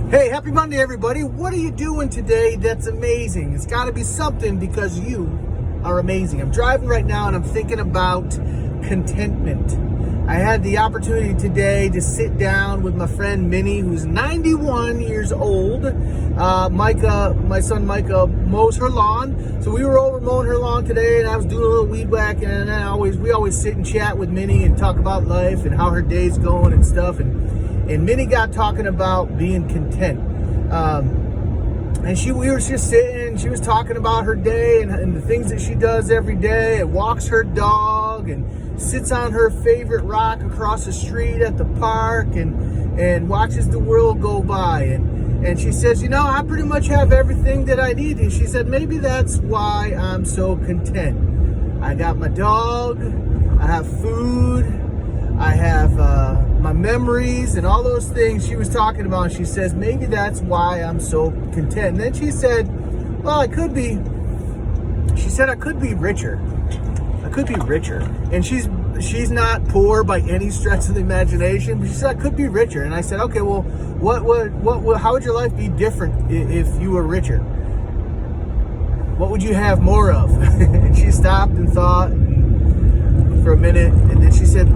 Hey, happy Monday, everybody. What are you doing today that's amazing? It's got to be something because you are amazing. I'm driving right now and I'm thinking about contentment. I had the opportunity today to sit down with my friend Minnie, who's 91 years old. Micah, my son Micah, mows her lawn. So we were over mowing her lawn today, and I was doing a little weed whacking. And we always sit and chat with Minnie and talk about life and how her day's going and stuff. And Minnie got talking about being content. And we were just sitting, and she was talking about her day and the things that she does every day, and walks her dog and sits on her favorite rock across the street at the park and watches the world go by. And she says, I pretty much have everything that I need. And she said, maybe that's why I'm so content. I got my dog, I have food, I have my memories and all those things she was talking about. She says, maybe that's why I'm so content. And then she said, well, I could be richer. I could be richer. And she's not poor by any stretch of the imagination, but she said, I could be richer. And I said, okay, well, how would your life be different if you were richer? What would you have more of? And she stopped and thought for a minute, and then she said,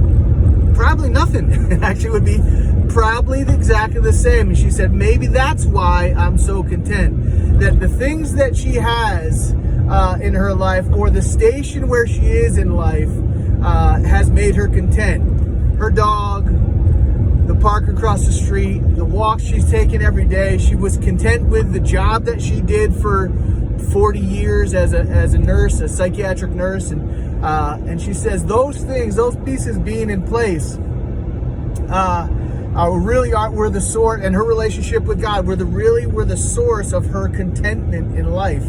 probably nothing. It actually would be probably exactly the same. And she said, maybe that's why I'm so content. That the things that she has in her life, or the station where she is in life, has made her content. Her dog, the park across the street, the walks she's taken every day. She was content with the job that she did for 40 years as a nurse, a psychiatric nurse, and she says those things, those pieces being in place, were the source, and her relationship with God were the source of her contentment in life.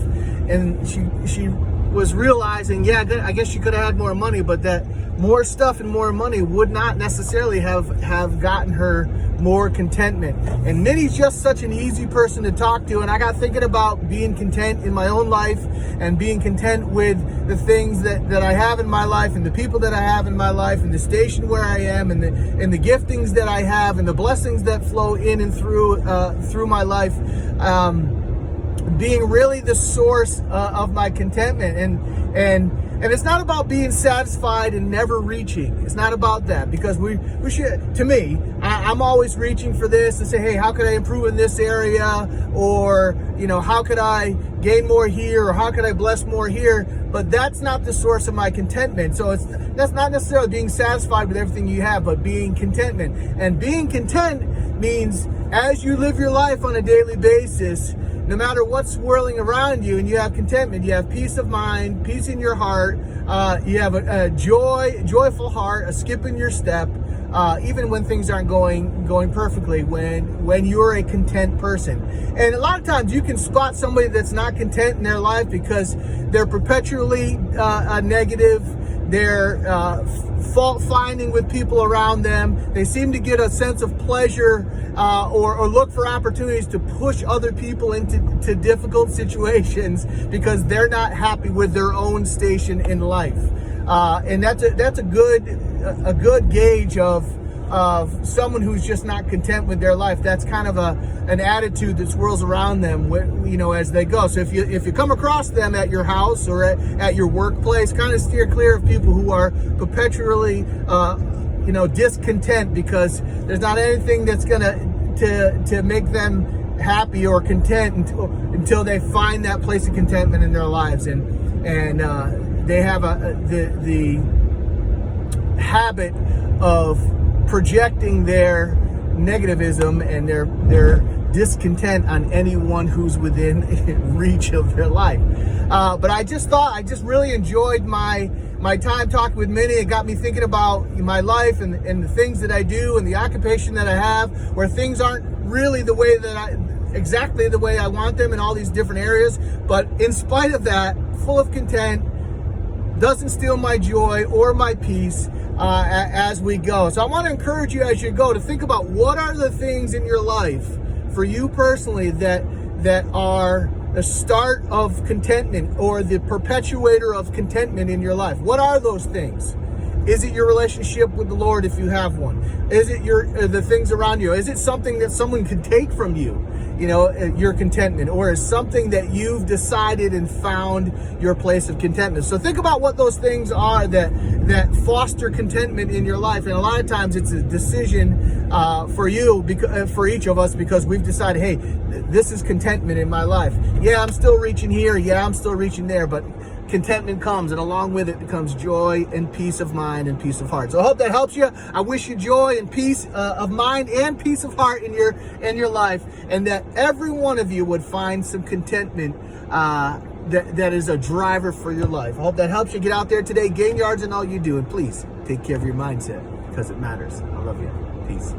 And she was realizing, I guess she could have had more money, but that more stuff and more money would not necessarily have gotten her more contentment. And Minnie's just such an easy person to talk to, and I got thinking about being content in my own life and being content with the things that I have in my life and the people that I have in my life and the station where I am and the giftings that I have and the blessings that flow in and through my life, being really the source of my contentment. And it's not about being satisfied and never reaching. It's not about that, because we should, to me, I'm always reaching for this and say, hey, how could I improve in this area? Or, how could I gain more here? Or how could I bless more here? But that's not the source of my contentment. So that's not necessarily being satisfied with everything you have, but being contentment. And being content means as you live your life on a daily basis, no matter what's swirling around you, and you have contentment, you have peace of mind, peace in your heart, you have a joyful heart, a skip in your step, even when things aren't going perfectly, when you're a content person. And a lot of times you can spot somebody that's not content in their life because they're perpetually negative. They're fault finding with people around them. They seem to get a sense of pleasure or look for opportunities to push other people into difficult situations because they're not happy with their own station in life. And that's a good gauge of someone who's just not content with their life. That's kind of an attitude that swirls around them, as they go. So if you come across them at your house or at your workplace, kind of steer clear of people who are perpetually, discontent, because there's not anything that's to make them happy or content until they find that place of contentment in their lives, and they have the habit of projecting their negativism and their discontent on anyone who's within reach of their life. But I just really enjoyed my time talking with Minnie. It got me thinking about my life and the things that I do and the occupation that I have, where things aren't really exactly the way I want them in all these different areas. But in spite of that, full of content, doesn't steal my joy or my peace as we go. So I want to encourage you as you go to think about what are the things in your life for you personally that are the start of contentment or the perpetuator of contentment in your life. What are those things? Is it your relationship with the Lord if you have one? Is it the things around you? Is it something that someone can take from you your contentment, or is something that you've decided and found your place of contentment. So think about what those things are that foster contentment in your life. And a lot of times it's a decision for each of us, because we've decided, hey, this is contentment in my life. Yeah, I'm still reaching here. Yeah, I'm still reaching there. But contentment comes, and along with it comes joy and peace of mind and peace of heart. So I hope that helps you. I wish you joy and peace of mind and peace of heart in your life, and that every one of you would find some contentment that is a driver for your life. I hope that helps you. Get out there today, gain yards in all you do, and please take care of your mindset, because it matters. I love you. Peace.